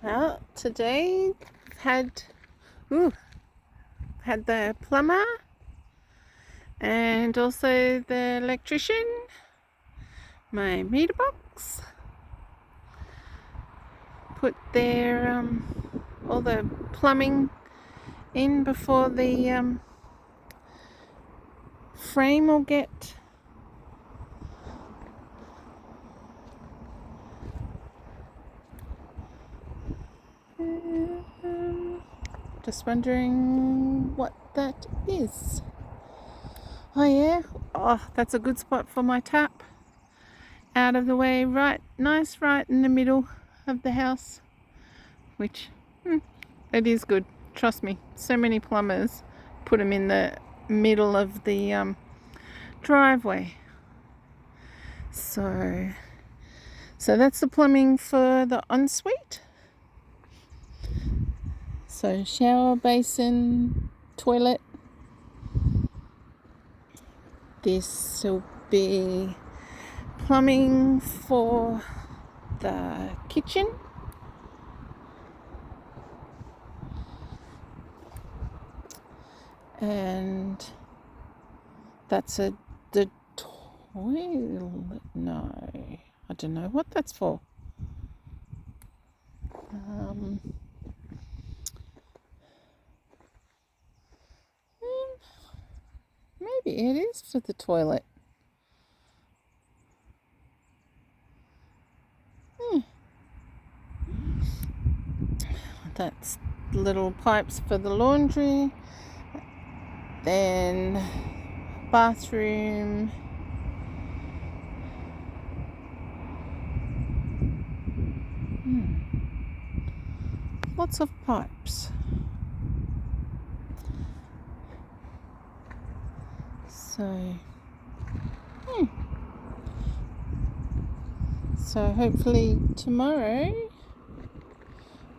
Well, today had the plumber and also the electrician, my meter box, put their all the plumbing in before the frame will get just wondering what that is. Oh yeah, that's a good spot for my tap. Out of the way, right in the middle of the house, which it is good, trust me. So many plumbers put them in the middle of the driveway. So that's the plumbing for the ensuite. So shower, basin, toilet. This will be plumbing for the kitchen. And that's the toilet. No, I don't know what that's for. Maybe it is for the toilet. That's little pipes for the laundry. Then bathroom. Lots of pipes. So hopefully tomorrow,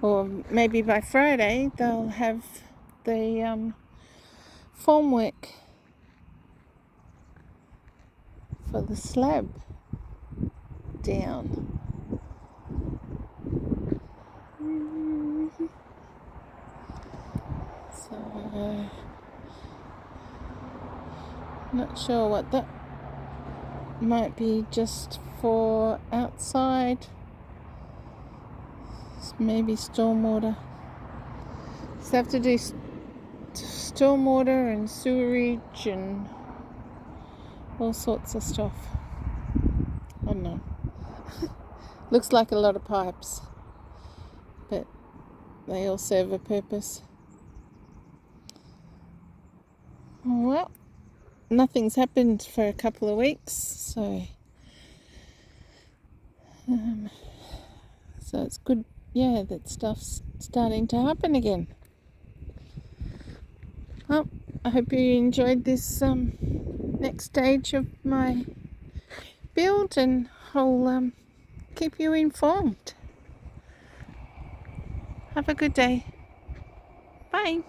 or maybe by Friday, they'll have the formwork for the slab down. So not sure what that might be, just for outside, maybe stormwater. So have to do stormwater and sewerage and all sorts of stuff. I don't know. Looks like a lot of pipes, but they all serve a purpose. Well, nothing's happened for a couple of weeks, so it's good, that stuff's starting to happen again. Well, I hope you enjoyed this next stage of my build, and I'll keep you informed. Have a good day. Bye.